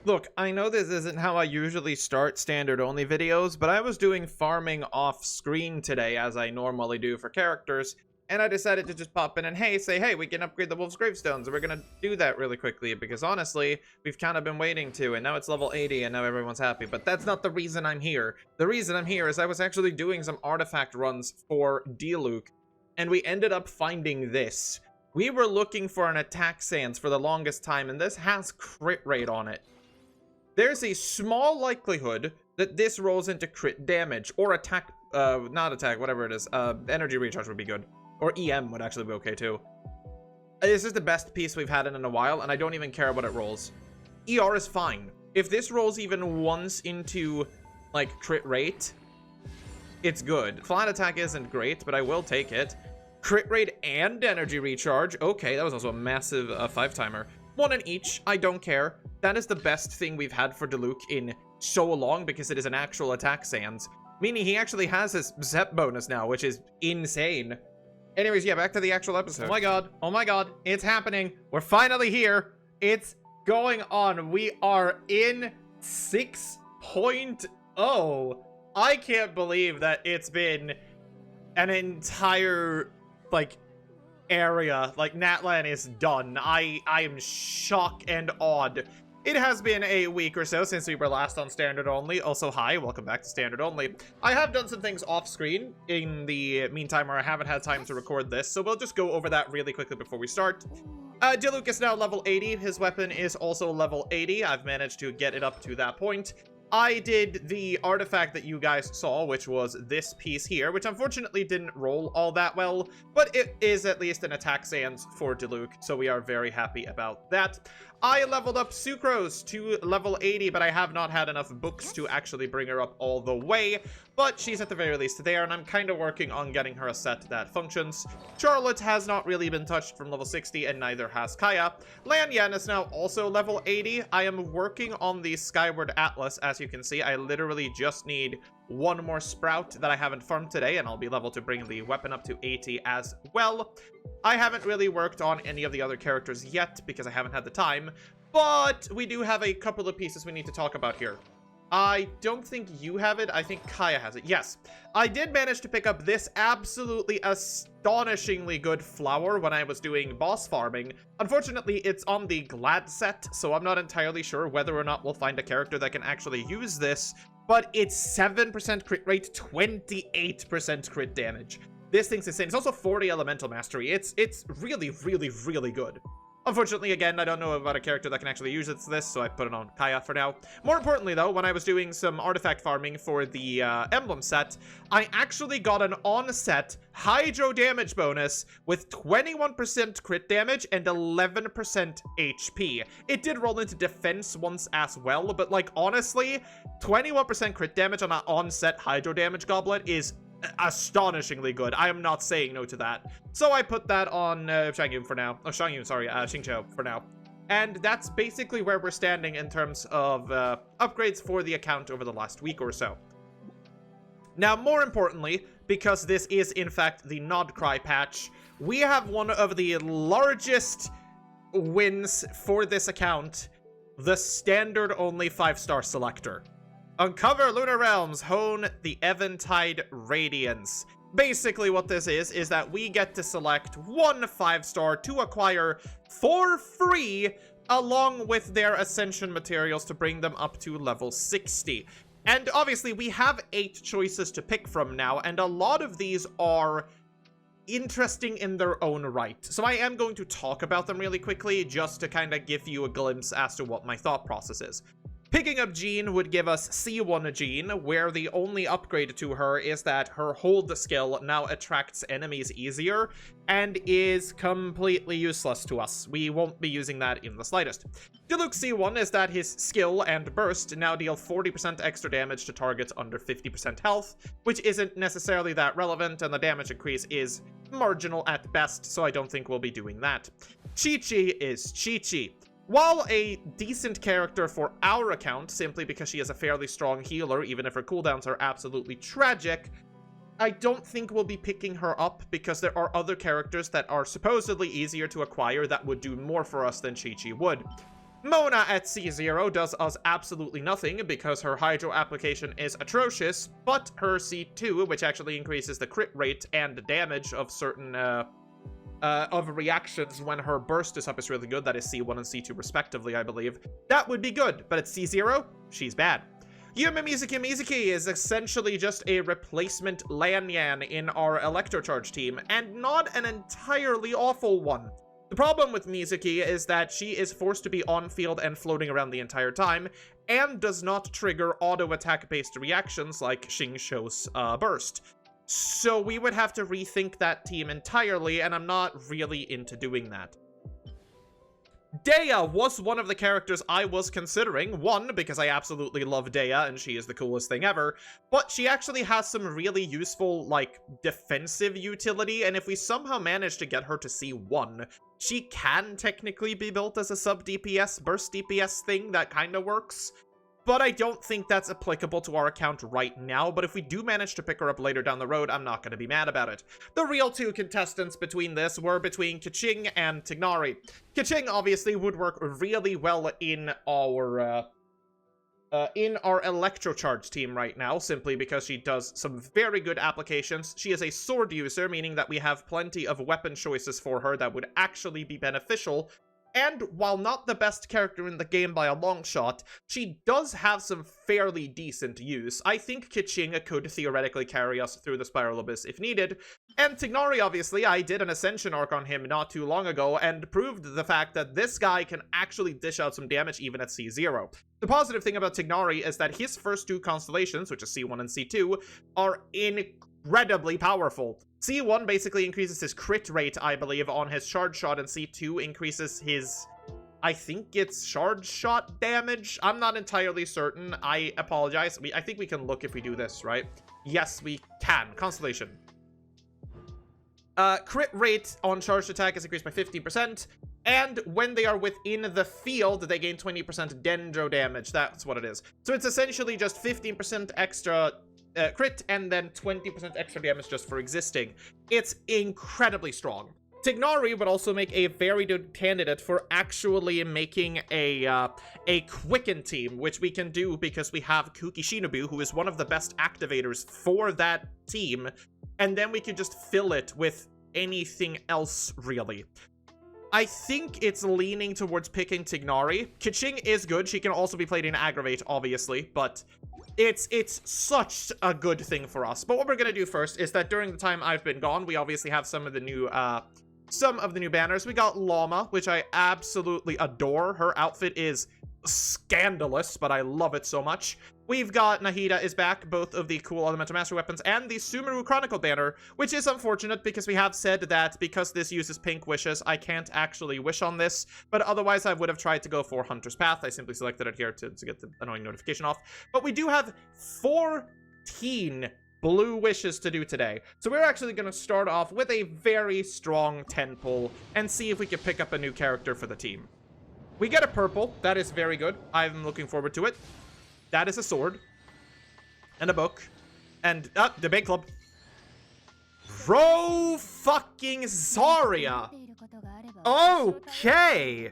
Look, I know this isn't how I usually start standard-only videos, but I was doing farming off-screen today, as I normally do for characters, and I decided to just pop in and say, hey, we can upgrade the Wolf's Gravestones, and we're gonna do that really quickly, because honestly, we've kind of been waiting to, and now it's level 80, and now everyone's happy, but that's not the reason I'm here. The reason I'm here is I was actually doing some artifact runs for Diluc, and we ended up finding this. We were looking for an attack sans for the longest time, and this has crit rate on it. There's a small likelihood that this rolls into crit damage, or attack, not attack, whatever it is. Energy recharge would be good. Or EM would actually be okay too. This is the best piece we've had in a while, and I don't even care what it rolls. ER is fine. If this rolls even once into, like, crit rate, it's good. Flat attack isn't great, but I will take it. Crit rate and energy recharge. Okay, that was also a massive 5-timer. One in each, I don't care. That is the best thing we've had for Diluc in so long because it is an actual attack sans. Meaning he actually has his Zep bonus now, which is insane. Anyways, yeah, back to the actual episode. Oh my god, it's happening. We're finally here. It's going on. We are in 6.0. I can't believe that it's been an entire, like, area, like Natlan is done. I am shocked and awed. It has been a week or so since we were last on standard only. Also, hi, welcome back to standard only. I have done some things off screen in the meantime where I haven't had time to record this, so we'll just go over that really quickly before we start. Diluc is now level 80. His weapon is also level 80. I've managed to get it up to that point. I did the artifact that you guys saw, which was this piece here, which unfortunately didn't roll all that well, but it is at least an attack sans for Diluc, so we are very happy about that. I leveled up Sucrose to level 80, but I have not had enough books to actually bring her up all the way, but she's at the very least there, and I'm kind of working on getting her a set that functions. Charlotte has not really been touched from level 60, and neither has Kaya. Lan Yan is now also level 80. I am working on the Skyward Atlas. As you can see, I literally just need one more sprout that I haven't farmed today, and I'll be level to bring the weapon up to 80 as well. I haven't really worked on any of the other characters yet because I haven't had the time, but we do have a couple of pieces we need to talk about here. I don't think you have it. I think Kaya has it. Yes, I did manage to pick up this absolutely astonishingly good flower when I was doing boss farming. Unfortunately, it's on the Glad set, so I'm not entirely sure whether or not we'll find a character that can actually use this, but it's 7% crit rate, 28% crit damage. This thing's insane. It's also 40 elemental mastery. It's really, really, really good. Unfortunately, again, I don't know about a character that can actually use this, so I put it on Kaya for now. More importantly, though, when I was doing some artifact farming for the emblem set, I actually got an on-set Hydro damage bonus with 21% crit damage and 11% HP. It did roll into defense once as well, but, like, honestly, 21% crit damage on an on-set Hydro damage goblet is astonishingly good. I am not saying no to that. So I put that on Shangyun for now. Oh, Shangyun, sorry, Xingqiu for now. And that's basically where we're standing in terms of upgrades for the account over the last week or so. Now, more importantly, because this is in fact the NOD-KRAI patch, we have one of the largest wins for this account, the standard only 5-star selector. Uncover Lunar Realms, hone the Eventide Radiance. Basically what this is that we get to select one 5-star to acquire for free along with their ascension materials to bring them up to level 60. And obviously we have 8 choices to pick from now, and a lot of these are interesting in their own right. So I am going to talk about them really quickly just to kind of give you a glimpse as to what my thought process is. Picking up Jean would give us C1 Jean, where the only upgrade to her is that her hold skill now attracts enemies easier and is completely useless to us. We won't be using that in the slightest. Diluc C1 is that his skill and burst now deal 40% extra damage to targets under 50% health, which isn't necessarily that relevant, and the damage increase is marginal at best, so I don't think we'll be doing that. Chi-Chi is Chi-Chi. While a decent character for our account, simply because she is a fairly strong healer, even if her cooldowns are absolutely tragic, I don't think we'll be picking her up because there are other characters that are supposedly easier to acquire that would do more for us than Chi-Chi would. Mona at C0 does us absolutely nothing because her Hydro application is atrocious, but her C2, which actually increases the crit rate and the damage of certain of reactions when her burst is up, is really good. That is C1 and C2 respectively, I believe. That would be good, but at C0, she's bad. Yuma Mizuki is essentially just a replacement Lanyan in our Electrocharge team, and not an entirely awful one. The problem with Mizuki is that she is forced to be on field and floating around the entire time, and does not trigger auto attack based reactions like Xingqiu's burst. So we would have to rethink that team entirely, and I'm not really into doing that. Dea was one of the characters I was considering. One, because I absolutely love Dea and she is the coolest thing ever, but she actually has some really useful, like, defensive utility, and if we somehow manage to get her to C1, she can technically be built as a sub-DPS, burst DPS thing that kind of works. But I don't think that's applicable to our account right now, but if we do manage to pick her up later down the road, I'm not going to be mad about it. The real two contestants between this were between Keqing and Tighnari. Keqing obviously would work really well in our Electrocharge team right now, simply because she does some very good applications. She is a sword user, meaning that we have plenty of weapon choices for her that would actually be beneficial. And while not the best character in the game by a long shot, she does have some fairly decent use. I think Keqing could theoretically carry us through the Spiral Abyss if needed. And Tighnari, obviously, I did an Ascension arc on him not too long ago and proved the fact that this guy can actually dish out some damage even at C0. The positive thing about Tighnari is that his first two constellations, which is C1 and C2, are incredibly powerful. C1 basically increases his crit rate, I believe, on his Shard Shot, and C2 increases his, I think it's Shard Shot damage? I'm not entirely certain. I apologize. I think we can look if we do this, right? Yes, we can. Constellation. Crit rate on charged attack is increased by 15%, and when they are within the field, they gain 20% dendro damage. That's what it is. So it's essentially just 15% extra crit, and then 20% extra damage just for existing. It's incredibly strong. Tighnari would also make a very good candidate for actually making a Quicken team, which we can do because we have Kuki Shinobu, who is one of the best activators for that team, and then we could just fill it with anything else, really. I think it's leaning towards picking Tighnari. Keqing is good. She can also be played in Aggravate, obviously, but it's such a good thing for us. But what we're gonna do first is that during the time I've been gone, we obviously have some of the new banners. We got Llama, which I absolutely adore. Her outfit is scandalous, but I love it so much. We've got Nahida is back, both of the cool Elemental Mastery weapons, and the Sumeru Chronicle banner, which is unfortunate because we have said that because this uses pink wishes, I can't actually wish on this, but otherwise I would have tried to go for Hunter's Path. I simply selected it here to get the annoying notification off. But we do have 14 blue wishes to do today. So we're actually going to start off with a very strong 10 pull and see if we can pick up a new character for the team. We get a purple. That is very good. I'm looking forward to it. That is a sword. And a book. And, debate club. Rosaria. Okay.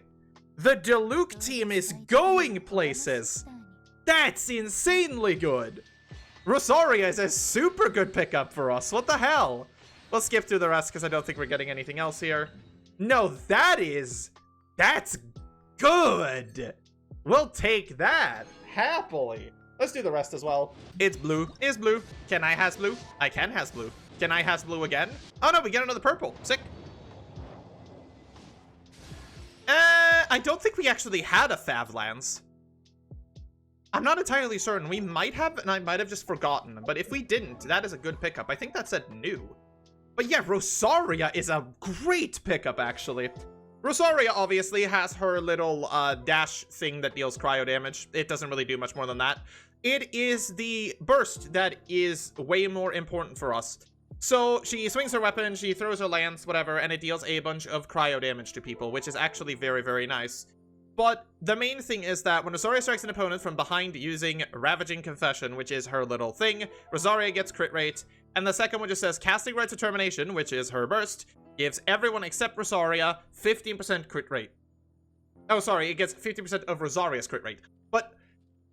The Diluc team is going places. That's insanely good. Rosaria is a super good pickup for us. What the hell? We'll skip through the rest because I don't think we're getting anything else here. No, that's good. We'll take that happily. Let's do the rest as well. It's blue. Is blue. Can I has blue? I can has blue. Can I has blue again? Oh no, we get another purple. Sick. I don't think we actually had a Favlands. I'm not entirely certain. We might have, and I might have just forgotten. But if we didn't, that is a good pickup. I think that said new. But yeah, Rosaria is a great pickup, actually. Rosaria obviously has her little dash thing that deals cryo damage. It doesn't really do much more than that. It is the burst that is way more important for us. So she swings her weapon, she throws her lance, whatever, and it deals a bunch of cryo damage to people, which is actually very, very nice. But the main thing is that when Rosaria strikes an opponent from behind using Ravaging Confession, which is her little thing, Rosaria gets crit rate. And the second one just says Casting Rites of Termination, which is her burst, gives everyone except Rosaria 15% crit rate. Oh, sorry, it gets 50% of Rosaria's crit rate. But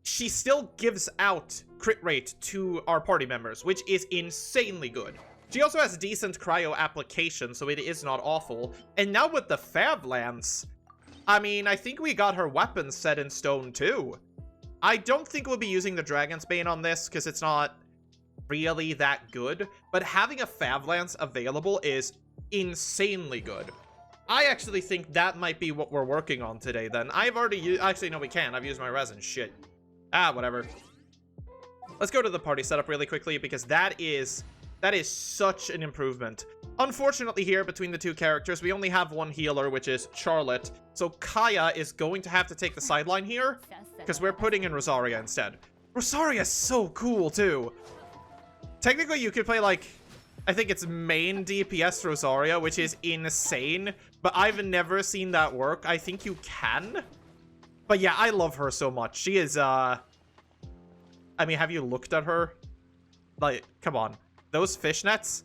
she still gives out crit rate to our party members, which is insanely good. She also has decent cryo application, so it is not awful. And now with the Fab Lance, I mean, I think we got her weapons set in stone too. I don't think we'll be using the Dragon's Bane on this, because it's not really that good. But having a Fab Lance available is insanely good. I actually think that might be what we're working on today, then. I've already used... Actually, no, we can't. I've used my resin. Shit. Ah, whatever. Let's go to the party setup really quickly, because that is such an improvement. Unfortunately here, between the two characters, we only have one healer, which is Charlotte. So Kaya is going to have to take the sideline here, because we're putting in Rosaria instead. Rosaria is so cool, too. Technically, you could play, like... I think it's main DPS Rosaria, which is insane, but I've never seen that work. I think you can. But yeah, I love her so much. She is, I mean, have you looked at her? Like, come on. Those fishnets?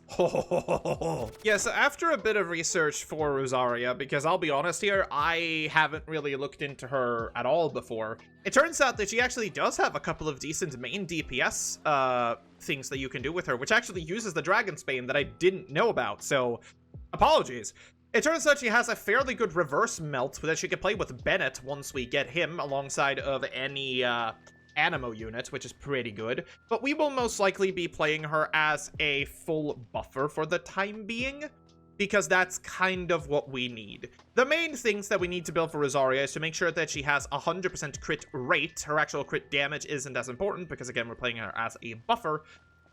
Yeah, so after a bit of research for Rosaria, because I'll be honest here, I haven't really looked into her at all before. It turns out that she actually does have a couple of decent main DPS things that you can do with her, which actually uses the Dragon's Bane that I didn't know about, so apologies. It turns out she has a fairly good reverse melt that she can play with Bennett once we get him alongside of any Animo unit, which is pretty good, but we will most likely be playing her as a full buffer for the time being, because that's kind of what we need. The main things that we need to build for Rosaria is to make sure that she has 100% crit rate. Her actual crit damage isn't as important, because again, we're playing her as a buffer.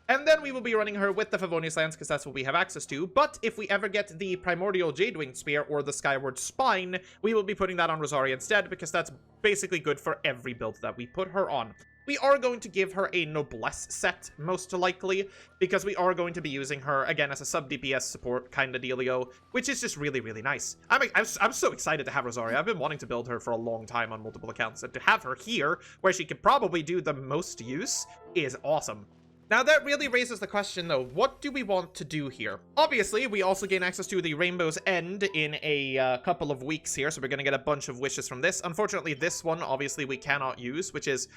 And then we will be running her with the Favonius Lance, because that's what we have access to. But if we ever get the Primordial Jadewing Spear or the Skyward Spine, we will be putting that on Rosaria instead, because that's basically good for every build that we put her on. We are going to give her a Noblesse set, most likely, because we are going to be using her, again, as a sub-DPS support kind of dealio, which is just really, really nice. I'm so excited to have Rosaria. I've been wanting to build her for a long time on multiple accounts, and to have her here, where she could probably do the most use, is awesome. Now, that really raises the question, though, what do we want to do here? Obviously, we also gain access to the Rainbow's End in a couple of weeks here, so we're going to get a bunch of wishes from this. Unfortunately, this one, obviously, we cannot use, which is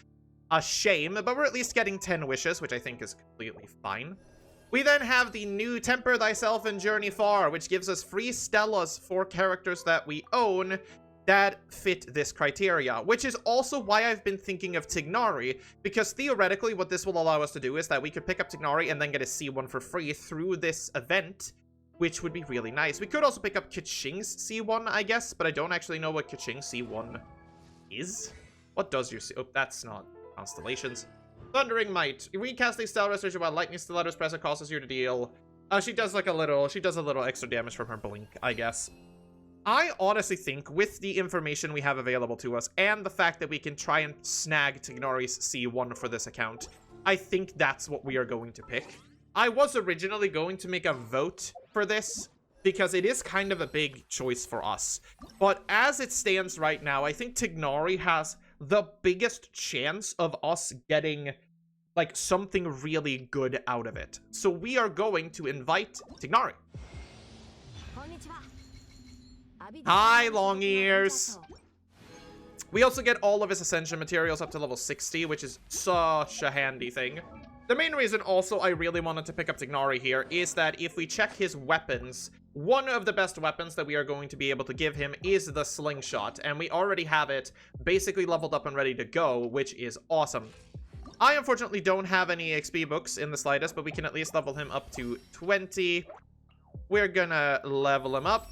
a shame, but we're at least getting 10 wishes, which I think is completely fine. We then have the new Temper Thyself and Journey Far, which gives us free Stellas for characters that we own that fit this criteria, which is also why I've been thinking of Tighnari, because theoretically what this will allow us to do is that we could pick up Tighnari and then get a C1 for free through this event, which would be really nice. We could also pick up Keqing's C1, I guess, but I don't actually know what Keqing's C1 is. What does your C... Oh, that's not Constellations. Thundering Might. Recasting Style Restoration while Lightning Stiletto's present causes you to deal... she does a little extra damage from her blink, I guess. I honestly think, with the information we have available to us, and the fact that we can try and snag Tighnari's C1 for this account, I think that's what we are going to pick. I was originally going to make a vote for this, because it is kind of a big choice for us. But as it stands right now, I think Tighnari has the biggest chance of us getting, like, something really good out of it. So we are going to invite Tighnari. Hi, long ears. We also get all of his ascension materials up to level 60, which is such a handy thing. The main reason also I really wanted to pick up Tighnari here is that if we check his weapons, one of the best weapons that we are going to be able to give him is the slingshot, and we already have it basically leveled up and ready to go, which is awesome. I unfortunately don't have any XP books in the slightest, but we can at least level him up to 20. We're gonna level him up.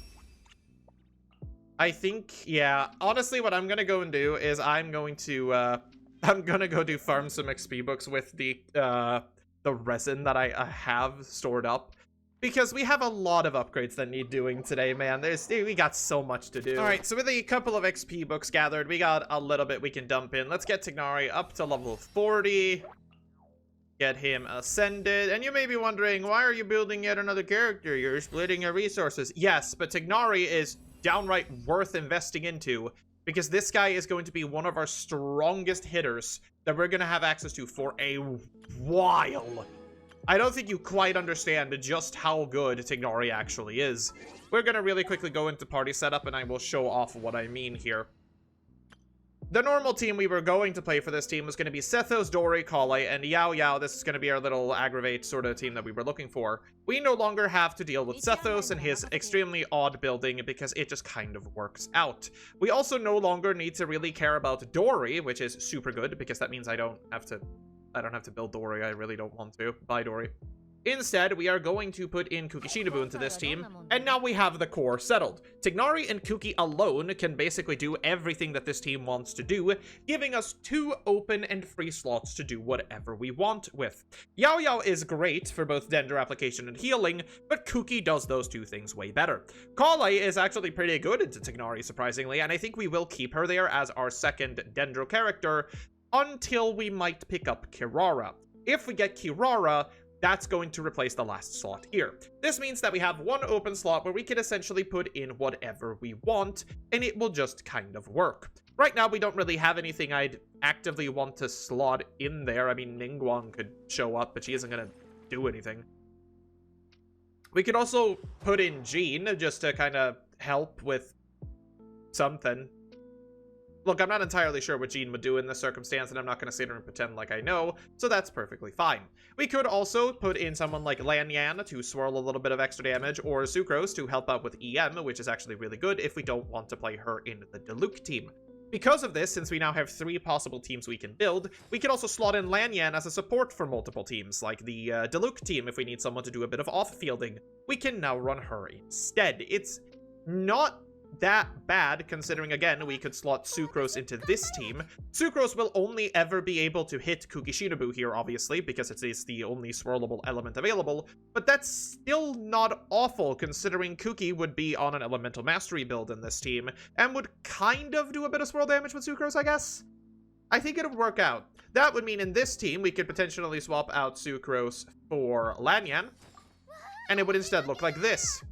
I think, yeah, honestly, what I'm gonna go and do is I'm gonna go do farm some XP books with the resin that I have stored up, because we have a lot of upgrades that need doing today, man. We got so much to do. All right, so with a couple of XP books gathered, we got a little bit we can dump in. Let's get Tighnari up to level 40. Get him ascended. And you may be wondering, why are you building yet another character? You're splitting your resources. Yes, but Tighnari is downright worth investing into, because this guy is going to be one of our strongest hitters that we're going to have access to for a while. I don't think you quite understand just how good Tighnari actually is. We're going to really quickly go into party setup, and I will show off what I mean here. The normal team we were going to play for this team was going to be Sethos, Dori, KRAI, and Yao Yao. This is going to be our little aggravate sort of team that we were looking for. We no longer have to deal with Sethos and his extremely odd building because it just kind of works out. We also no longer need to really care about Dori, which is super good because that means I don't have to build Dori. I really don't want to. Bye, Dori. Instead, we are going to put in Kuki Shinobu into this team, and now we have the core settled. Tighnari and Kuki alone can basically do everything that this team wants to do, giving us 2 open and free slots to do whatever we want with. Yao Yao is great for both Dendro application and healing, but Kuki does those 2 things way better. KRAI is actually pretty good into Tighnari, surprisingly, and I think we will keep her there as our second Dendro character until we might pick up Kirara. If we get Kirara, that's going to replace the last slot here. This means that we have 1 open slot where we can essentially put in whatever we want, and it will just kind of work. Right now, we don't really have anything I'd actively want to slot in there. I mean, Ningguang could show up, but she isn't going to do anything. We could also put in Jean just to kind of help with something. Look, I'm not entirely sure what Jean would do in this circumstance, and I'm not going to sit here and pretend like I know, so that's perfectly fine. We could also put in someone like Lanyan to swirl a little bit of extra damage, or Sucrose to help out with EM, which is actually really good if we don't want to play her in the Diluc team. Because of this, since we now have 3 possible teams we can build, we can also slot in Lanyan as a support for multiple teams, like the Diluc team if we need someone to do a bit of off-fielding. We can now run her instead. It's not that bad, considering, again, we could slot Sucrose into this team. Sucrose will only ever be able to hit Kuki Shinobu here, obviously, because it is the only swirlable element available, but that's still not awful, considering Kuki would be on an Elemental Mastery build in this team, and would kind of do a bit of swirl damage with Sucrose, I guess? I think it would work out. That would mean in this team, we could potentially swap out Sucrose for Lanyan, and it would instead look like this.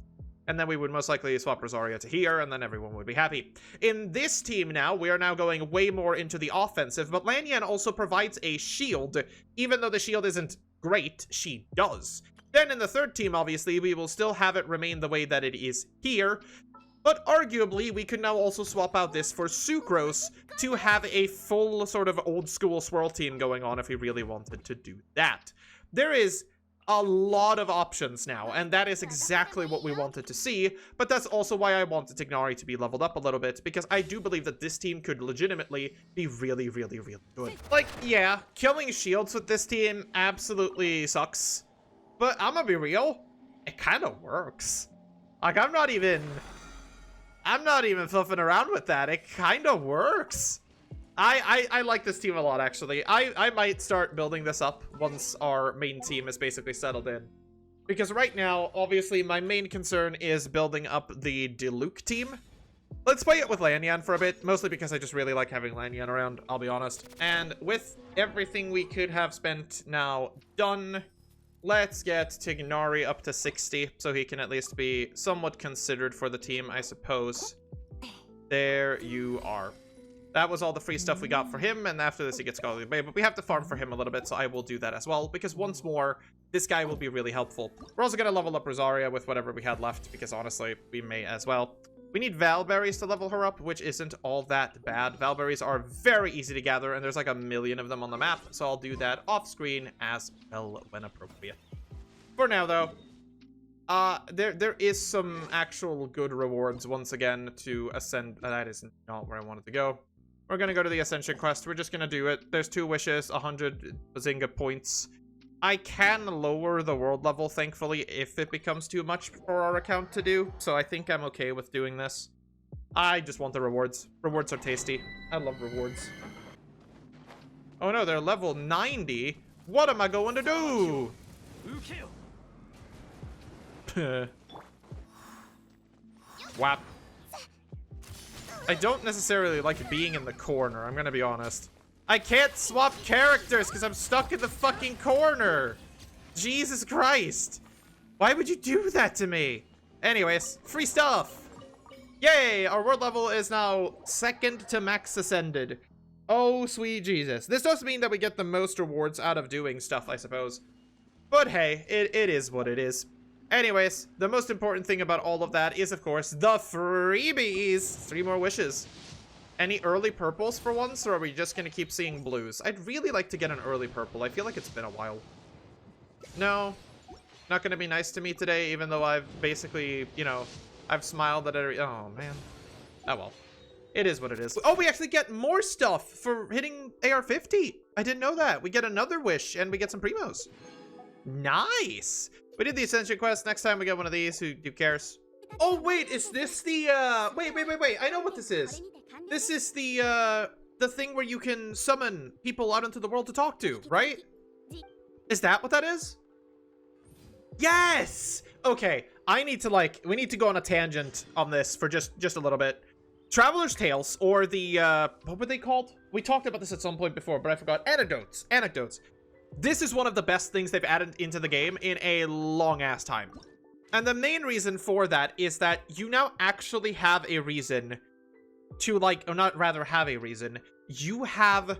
And then we would most likely swap Rosaria to here, and then everyone would be happy. In this team now, we are now going way more into the offensive, but Lanyan also provides a shield. Even though the shield isn't great, she does. Then in the third team, obviously, we will still have it remain the way that it is here, but arguably, we could now also swap out this for Sucrose to have a full sort of old-school swirl team going on if we really wanted to do that. There is a lot of options now, and that is exactly what we wanted to see, but that's also why I wanted Tighnari to be leveled up a little bit, because I do believe that this team could legitimately be really, really, really good. Like, yeah, killing shields with this team absolutely sucks, but I'm gonna be real, it kind of works. Like, I'm not even fluffing around with that. It kind of works. I like this team a lot, actually. I might start building this up once our main team is basically settled in. Because right now, obviously, my main concern is building up the Diluc team. Let's play it with Lanyan for a bit, mostly because I just really like having Lanyan around, I'll be honest. And with everything we could have spent now done, let's get Tighnari up to 60, so he can at least be somewhat considered for the team, I suppose. There you are. That was all the free stuff we got for him, and after this he gets Scholarly Bay, but we have to farm for him a little bit, so I will do that as well, because once more, this guy will be really helpful. We're also going to level up Rosaria with whatever we had left, because honestly, we may as well. We need Valberries to level her up, which isn't all that bad. Valberries are very easy to gather, and there's like 1 million of them on the map, so I'll do that off-screen as well when appropriate. For now, though, there is some actual good rewards once again to ascend. That is not where I wanted to go. We're gonna go to the Ascension quest. We're just gonna do it. There's 2 wishes, 100 Bazinga points. I can lower the world level, thankfully, if it becomes too much for our account to do. So I think I'm okay with doing this. I just want the rewards. Rewards are tasty. I love rewards. Oh no, they're level 90. What am I going to do? Whap. I don't necessarily like being in the corner, I'm gonna be honest. I can't swap characters because I'm stuck in the fucking corner. Jesus Christ. Why would you do that to me? Anyways, free stuff. Yay, our world level is now 2nd to max ascended. Oh, sweet Jesus. This does mean that we get the most rewards out of doing stuff, I suppose. But hey, it is what it is. Anyways, the most important thing about all of that is, of course, the freebies. 3 more wishes. Any early purples for once, or are we just gonna keep seeing blues? I'd really like to get an early purple. I feel like it's been a while. No. Not gonna be nice to me today, even though I've basically, you know, I've smiled at every... Oh, man. Oh, well. It is what it is. Oh, we actually get more stuff for hitting AR-50. I didn't know that. We get another wish, and we get some primos. Nice. We did the Ascension quest. Next time we get one of these. Who cares? Oh, wait. Is this the, Wait. I know what this is. This is the thing where you can summon people out into the world to talk to, right? Is that what that is? Yes! Okay, I need to, like, we need to go on a tangent on this for just a little bit. Traveler's Tales, or the, what were they called? We talked about this at some point before, but I forgot. Anecdotes. This is one of the best things they've added into the game in a long-ass time. And the main reason for that is that you now actually have a reason to, like, or not rather have a reason. You have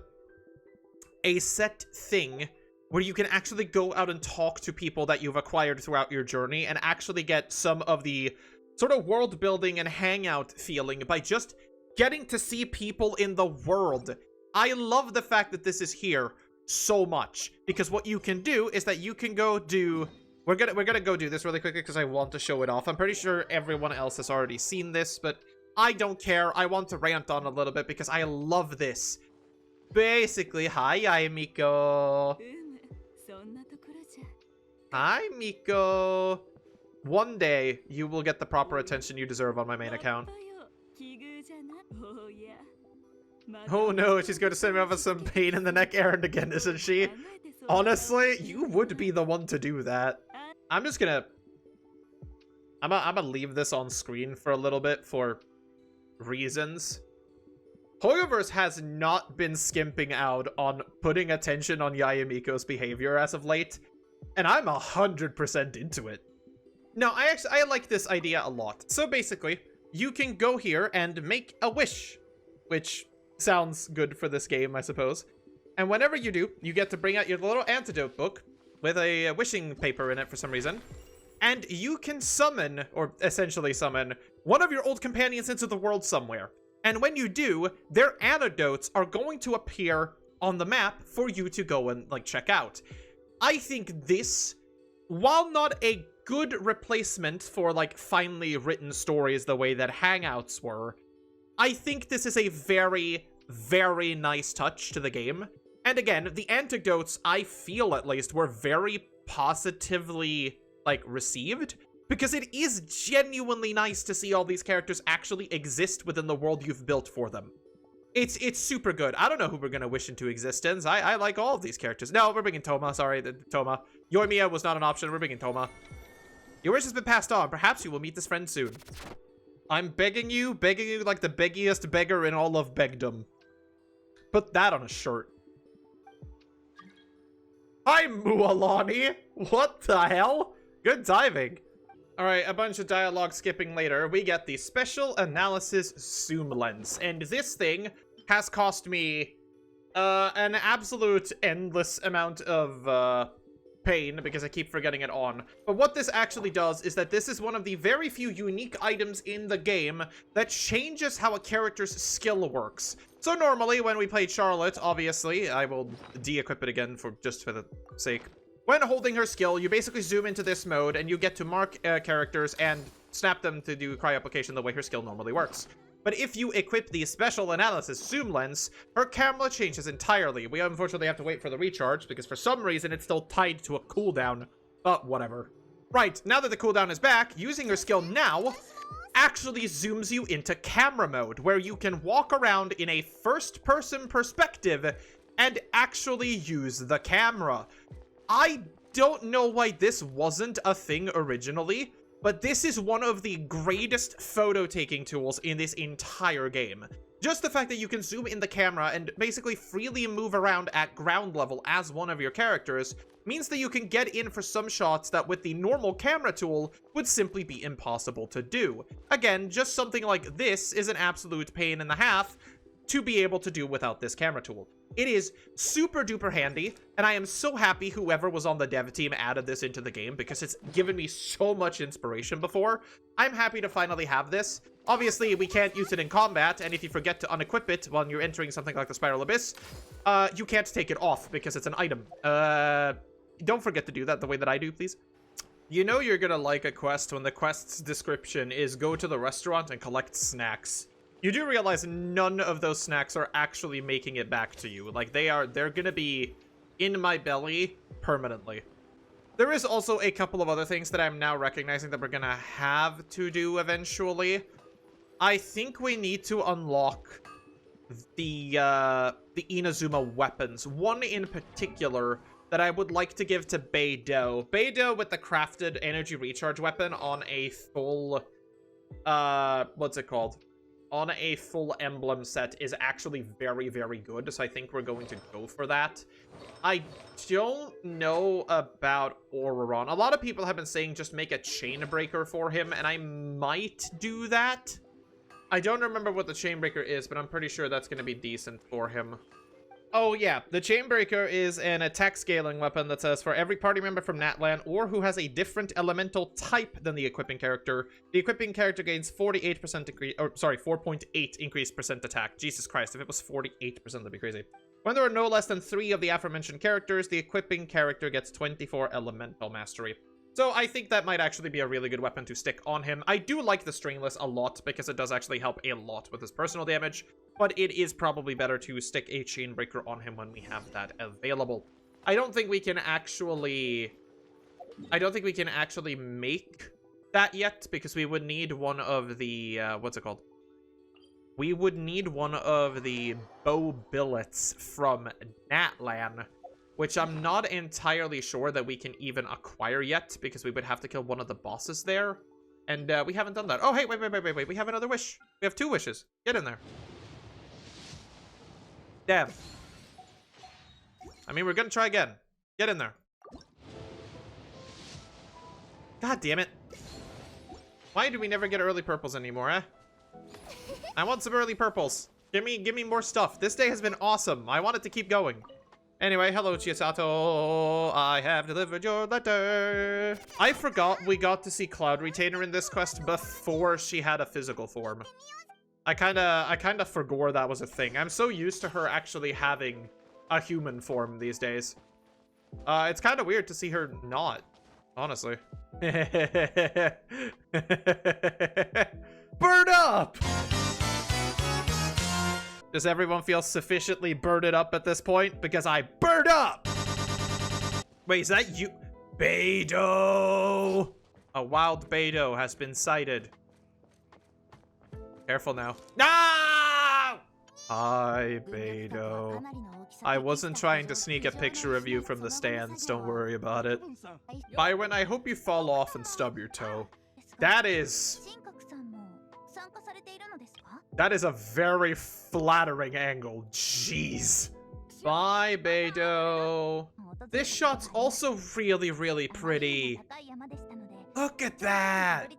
a set thing where you can actually go out and talk to people that you've acquired throughout your journey and actually get some of the sort of world building and hangout feeling by just getting to see people in the world. I love the fact that this is here so much, because what you can do is that you can go do... We're gonna go do this really quickly because I want to show it off. I'm pretty sure everyone else has already seen this, but I don't care. I want to rant on a little bit because I love this. Basically, hi Miko. Hi, Miko. One day, you will get the proper attention you deserve on my main account. Oh no, she's going to send me off with some pain in the neck errand again, isn't she? Honestly, you would be the one to do that. I'm just gonna... I'm gonna leave this on screen for a little bit for reasons. Hoyoverse has not been skimping out on putting attention on Yayamiko's behavior as of late. And I'm 100% into it. No, I like this idea a lot. So basically, you can go here and make a wish, which sounds good for this game, I suppose. And whenever you do, you get to bring out your little antidote book with a wishing paper in it for some reason. And you can summon, or essentially summon, one of your old companions into the world somewhere. And when you do, their antidotes are going to appear on the map for you to go and, like, check out. I think this, while not a good replacement for, like, finely written stories the way that Hangouts were, I think this is a very, very nice touch to the game. And again, the anecdotes, I feel at least, were very positively, like, received. Because it is genuinely nice to see all these characters actually exist within the world you've built for them. It's super good. I don't know who we're gonna wish into existence. I like all of these characters. No, we're bringing Toma. Sorry, Toma. Yoimiya was not an option. We're bringing Toma. Your wish has been passed on. Perhaps you will meet this friend soon. I'm begging you like the beggiest beggar in all of begdom. Put that on a shirt. Hi, Mualani. What the hell? Good timing. All right, a bunch of dialogue skipping later, we get the Special Analysis Zoom Lens. And this thing has cost me an absolute endless amount of pain because I keep forgetting it on. But what this actually does is that this is one of the very few unique items in the game that changes how a character's skill works. So normally when we played Charlotte, obviously, I will de-equip it again for the sake. When holding her skill, you basically zoom into this mode and you get to mark characters and snap them to do cry application the way her skill normally works. But if you equip the Special Analysis Zoom Lens, her camera changes entirely. We unfortunately have to wait for the recharge because for some reason it's still tied to a cooldown. But whatever. Right, now that the cooldown is back, using her skill now actually zooms you into camera mode, where you can walk around in a first-person perspective and actually use the camera. I don't know why this wasn't a thing originally, but this is one of the greatest photo-taking tools in this entire game. Just the fact that you can zoom in the camera and basically freely move around at ground level as one of your characters means that you can get in for some shots that with the normal camera tool would simply be impossible to do. Again, just something like this is an absolute pain in the half, to be able to do without this camera tool. It is super duper handy, and I am so happy whoever was on the dev team added this into the game because it's given me so much inspiration before. I'm happy to finally have this. Obviously, we can't use it in combat, and if you forget to unequip it when you're entering something like the Spiral Abyss, you can't take it off because it's an item. Don't forget to do that the way that I do, please. You know you're gonna like a quest when the quest's description is go to the restaurant and collect snacks. You do realize none of those snacks are actually making it back to you. Like, they're gonna be in my belly permanently. There is also a couple of other things that I'm now recognizing that we're gonna have to do eventually. I think we need to unlock the Inazuma weapons. One in particular that I would like to give to Beidou. Beidou with the crafted energy recharge weapon on a full, what's it called? On a full emblem set is actually very, very good, so I think we're going to go for that. I don't know about Auroron. A lot of people have been saying just make a chain breaker for him, and I might do that. I don't remember what the chain breaker is, but I'm pretty sure that's going to be decent for him. Oh yeah, the Chainbreaker is an attack scaling weapon that says for every party member from Natlan or who has a different elemental type than the equipping character, the equipping character gains 48% increase, or sorry, 4.8 increased percent attack. Jesus Christ, if it was 48%, that'd be crazy. When there are no less than 3 of the aforementioned characters, the equipping character gets 24 elemental mastery. So I think that might actually be a really good weapon to stick on him. I do like the Stringless a lot because it does actually help a lot with his personal damage, but it is probably better to stick a Chainbreaker on him when we have that available. I don't think we can actually make that yet because we would need one of the, what's it called? We would need one of the bow billets from Natlan, which I'm not entirely sure that we can even acquire yet because we would have to kill one of the bosses there. And we haven't done that. Oh, hey, wait. We have another wish. We have 2 wishes. Get in there. Damn. I mean, we're gonna try again. Get in there. God damn it. Why do we never get early purples anymore, eh? I want some early purples. Give me more stuff. This day has been awesome. I want it to keep going. Anyway, hello, Chisato. I have delivered your letter. I forgot we got to see Cloud Retainer in this quest before she had a physical form. I kinda forgot that was a thing. I'm so used to her actually having a human form these days. It's kind of weird to see her not, honestly. Bird up! Does everyone feel sufficiently birded up at this point? Because I bird up! Wait, is that you? Beidou! A wild Beidou has been sighted. Careful now. No! Hi, Beidou. I wasn't trying to sneak a picture of you from the stands. Don't worry about it. Byron, I hope you fall off and stub your toe. That is a very flattering angle. Jeez. Bye, Beidou. This shot's also really, really pretty. Look at that.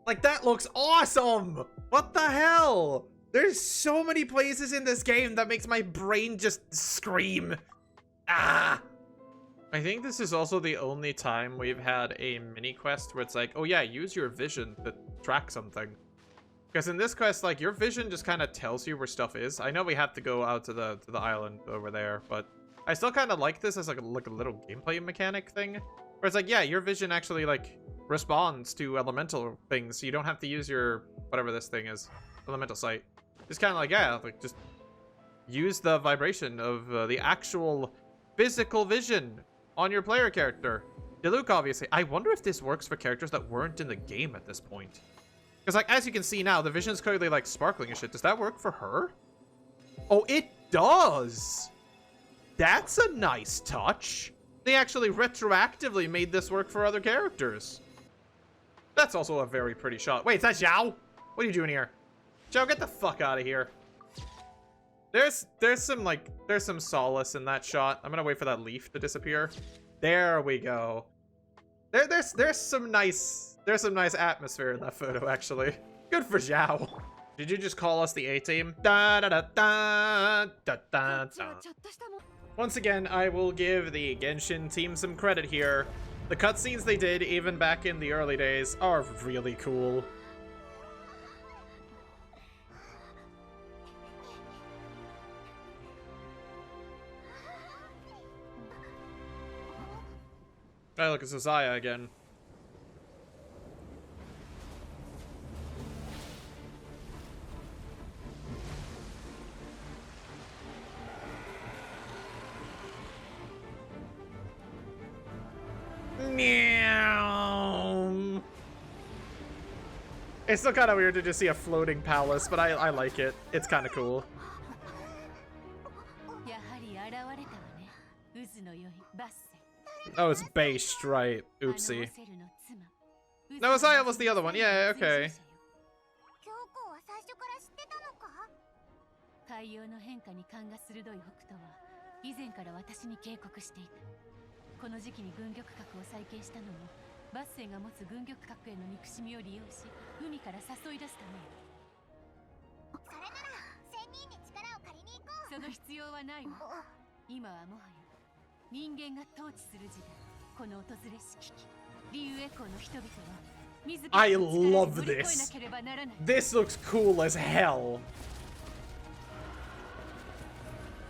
Like, that looks awesome. What the hell? There's so many places in this game that makes my brain just scream. Ah. I think this is also the only time we've had a mini quest where it's like, oh yeah, use your vision to track something. Because in this quest, like, your vision just kind of tells you where stuff is. I know we have to go out to the island over there, but I still kind of like this as like a little gameplay mechanic thing. Where it's like, yeah, your vision actually like responds to elemental things, so you don't have to use your whatever this thing is, elemental sight. Just kind of like, yeah, like just use the vibration of the actual physical vision on your player character. Diluc, obviously. I wonder if this works for characters that weren't in the game at this point. Because, like, as you can see now, the vision's clearly, like, sparkling and shit. Does that work for her? Oh, it does! That's a nice touch. They actually retroactively made this work for other characters. That's also a very pretty shot. Wait, is that Zhao? What are you doing here? Zhao, get the fuck out of here. There's some solace in that shot. I'm gonna wait for that leaf to disappear. There we go. There's some nice atmosphere in that photo, actually. Good for Zhao. Did you just call us the A-team? Da, da, da, da, da, da, da. Once again, I will give the Genshin team some credit here. The cutscenes they did, even back in the early days, are really cool. I look at Rosaria again. Meow. It's still kind of weird to just see a floating palace, but I like it. It's kind of cool. Oh, it's based, right? Oopsie. No, Rosaria was the other one. Yeah, okay. この時期に軍玉閣を再建したのもバッセンが持つ軍玉閣への憎しみを利用し海から誘い出すためよ。それなら仙人に力を借りに行こう。その必要はないわ。今はもはや人間が統治する時代。この訪れし危機リュウエコーの人々は自ら I love this. This looks cool as hell.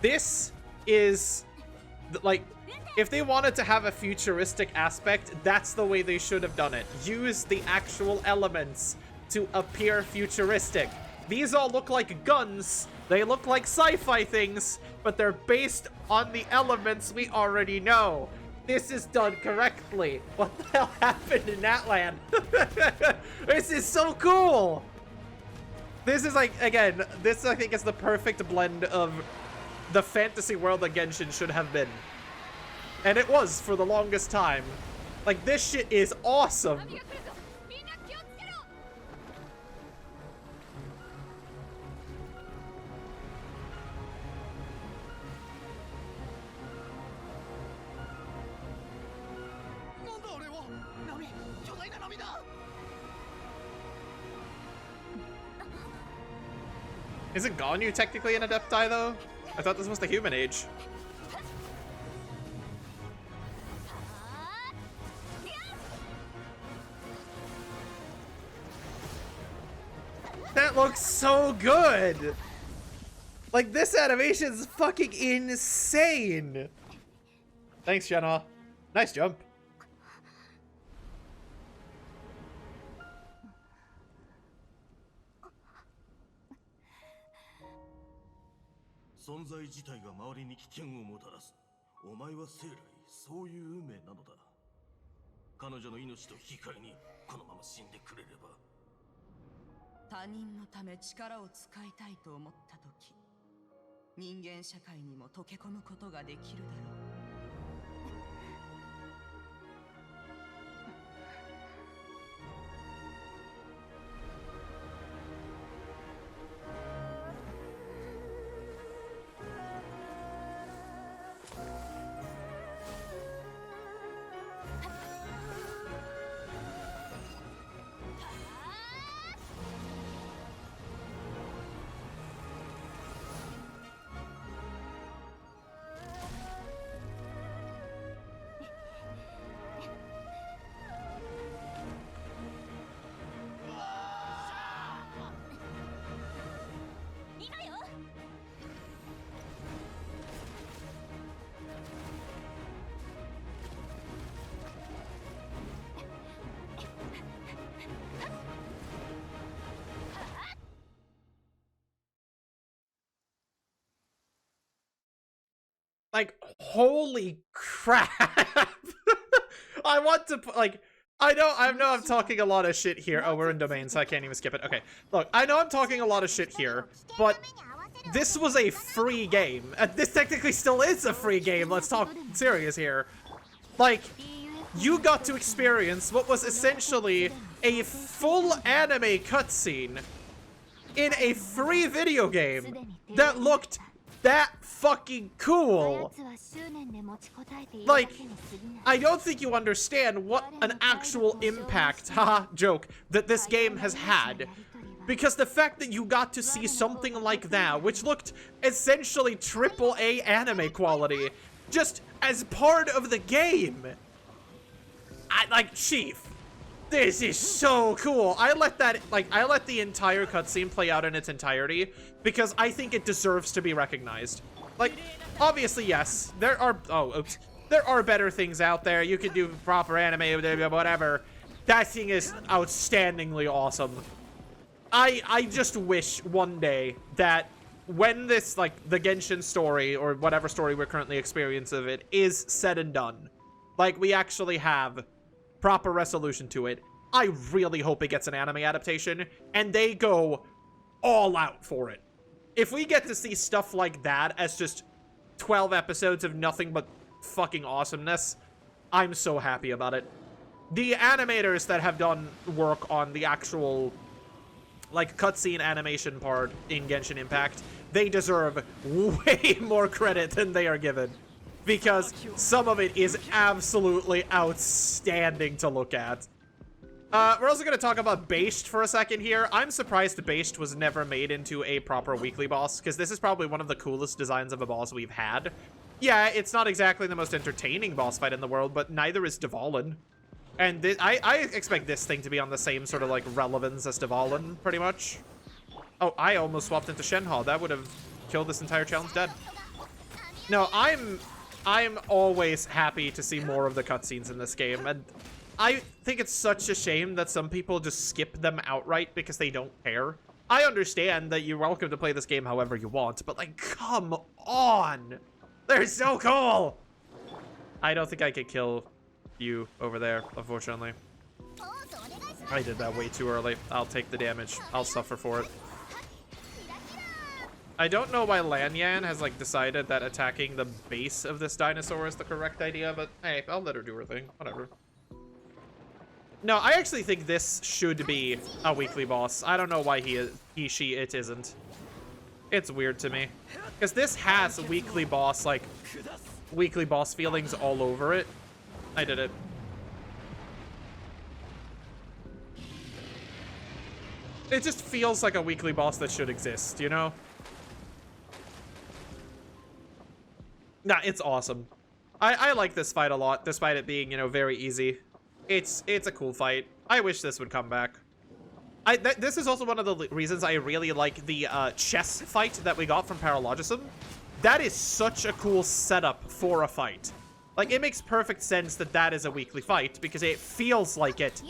This is like, if they wanted to have a futuristic aspect, that's the way they should have done it. Use the actual elements to appear futuristic. These all look like guns. They look like sci-fi things, but they're based on the elements we already know. This is done correctly. What the hell happened in Natlan? This is so cool. This is like, again, this I think is the perfect blend of the fantasy world that Genshin should have been. And it was for the longest time. Like, this shit is awesome. Isn't Ganyu technically an Adepti though? I thought this was the human age. That looks so good! Like, this animation is fucking insane! Thanks, Jenna. Nice jump. 存在自体が周りに危険をもたらす。お前は生来そういう運命なのだ。彼女の命と引き換えにこのまま死んでくれれば。他人のため力を使いたいと思った時、人間社会にも溶け込むことができるだろう。 Like, holy crap. I want to, like, I know I'm talking a lot of shit here. Oh, we're in domain, so I can't even skip it. Okay, look, I know I'm talking a lot of shit here, but this was a free game. This technically still is a free game. Let's talk serious here. Like, you got to experience what was essentially a full anime cutscene in a free video game that looked that fucking cool. Like, I don't think you understand what an actual impact, haha, joke, that this game has had. Because the fact that you got to see something like that, which looked essentially AAA anime quality, just as part of the game. Chief, this is so cool. I let the entire cutscene play out in its entirety because I think it deserves to be recognized. Like, obviously, yes, there are better things out there. You can do proper anime, whatever. That thing is outstandingly awesome. I just wish one day that when this, like, the Genshin story, or whatever story we're currently experiencing of it, is said and done, like, we actually have proper resolution to it. I really hope it gets an anime adaptation, and they go all out for it. If we get to see stuff like that as just 12 episodes of nothing but fucking awesomeness, I'm so happy about it. The animators that have done work on the actual, like, cutscene animation part in Genshin Impact, they deserve way more credit than they are given. Because some of it is absolutely outstanding to look at. We're also going to talk about Based for a second here. I'm surprised Based was never made into a proper weekly boss, because this is probably one of the coolest designs of a boss we've had. Yeah, it's not exactly the most entertaining boss fight in the world, but neither is Dvalin. And I expect this thing to be on the same sort of, like, relevance as Dvalin, pretty much. Oh, I almost swapped into Shenhe. That would have killed this entire challenge dead. No, I'm always happy to see more of the cutscenes in this game, and I think it's such a shame that some people just skip them outright because they don't care. I understand that you're welcome to play this game however you want, but, like, come on! They're so cool! I don't think I could kill you over there, unfortunately. I did that way too early. I'll take the damage. I'll suffer for it. I don't know why Lanyan has, like, decided that attacking the base of this dinosaur is the correct idea, but hey, I'll let her do her thing. Whatever. No, I actually think this should be a weekly boss. I don't know why it isn't. It's weird to me. Because this has weekly boss feelings all over it. I did it. It just feels like a weekly boss that should exist, you know? Nah, it's awesome. I like this fight a lot, despite it being, you know, very easy. It's a cool fight. I wish this would come back. This is also one of the reasons I really like the chess fight that we got from Paralogism. That is such a cool setup for a fight. Like, it makes perfect sense that that is a weekly fight, because it feels like it.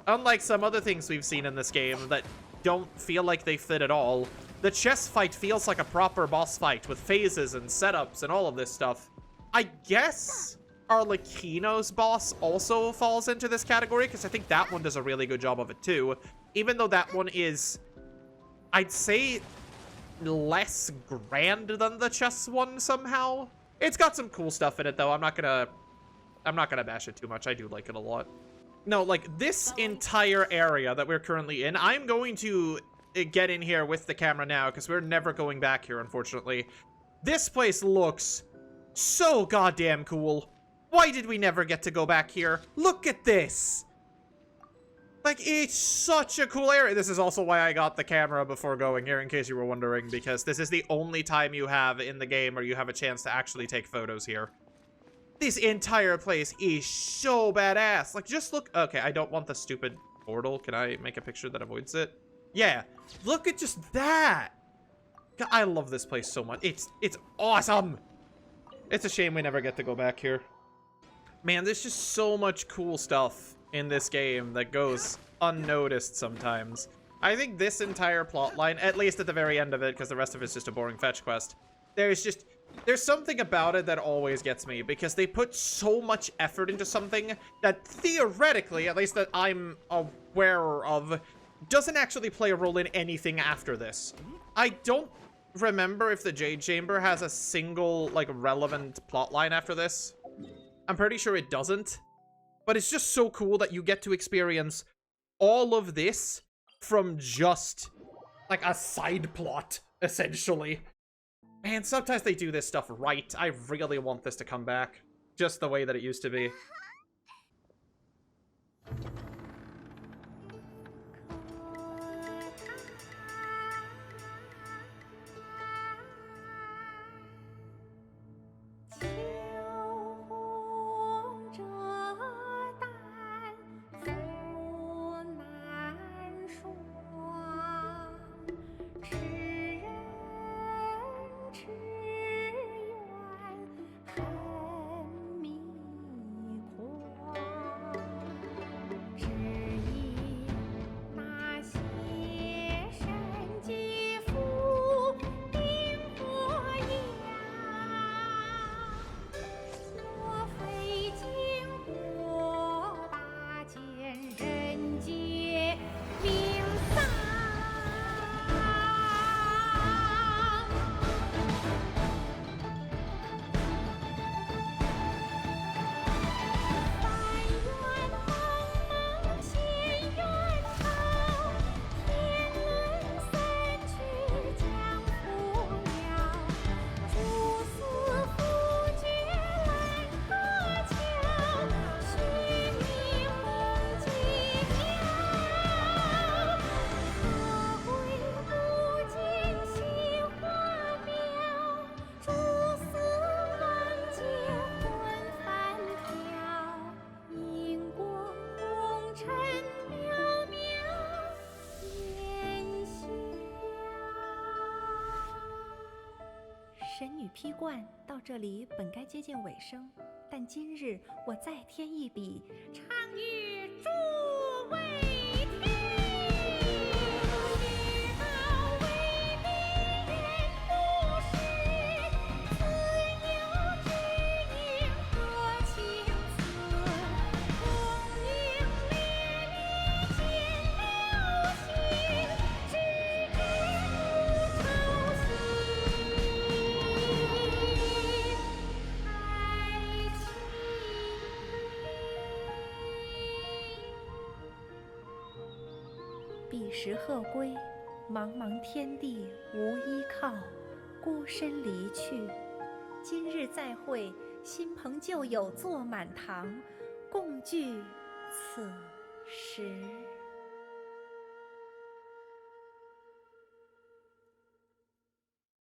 Unlike some other things we've seen in this game that don't feel like they fit at all, the chess fight feels like a proper boss fight with phases and setups and all of this stuff. I guess Arlecchino's boss also falls into this category, because I think that one does a really good job of it too. Even though that one is, I'd say, less grand than the chess one somehow. It's got some cool stuff in it though. I'm not gonna bash it too much. I do like it a lot. No, like, this entire area that we're currently in, I'm going to get in here with the camera now, because we're never going back here, unfortunately. This place looks so goddamn cool. Why did we never get to go back here? Look at this. Like, it's such a cool area. This is also why I got the camera before going here, in case you were wondering, because this is the only time you have in the game where you have a chance to actually take photos here. This entire place is so badass. Like, just look. Okay, I don't want the stupid portal. Can I make a picture that avoids it? Yeah. Look at just that. God, I love this place so much. It's awesome. It's a shame we never get to go back here. Man, there's just so much cool stuff in this game that goes unnoticed sometimes. I think this entire plotline, at least at the very end of it, because the rest of it's just a boring fetch quest, there's something about it that always gets me, because they put so much effort into something that theoretically, at least that I'm aware of, doesn't actually play a role in anything after this. I don't remember if the Jade Chamber has a single, like, relevant plotline after this. I'm pretty sure it doesn't. But it's just so cool that you get to experience all of this from just, like, a side plot, essentially. Man, sometimes they do this stuff right. I really want this to come back. Just the way that it used to be. 沉迷狂，只因那些神肌肤冰火阳，若非经过大剑，人皆命丧。但愿茫茫千源头，天伦三去将不了。蛛丝夫君兰柯桥，须弥梦寂寥。可贵不见杏花苗，蛛丝梦结魂翻飘。荧光红尘渺渺，烟消。神女劈冠到这里本该接近尾声，但今日我再添一笔，唱与诸位听。世道为民人不识，自有知音何情此？功名烈烈见流星，只知不酬心。爱情。彼时鹤归，茫茫天地无依靠，孤身离去。今日再会，新朋旧友坐满堂，共聚此时。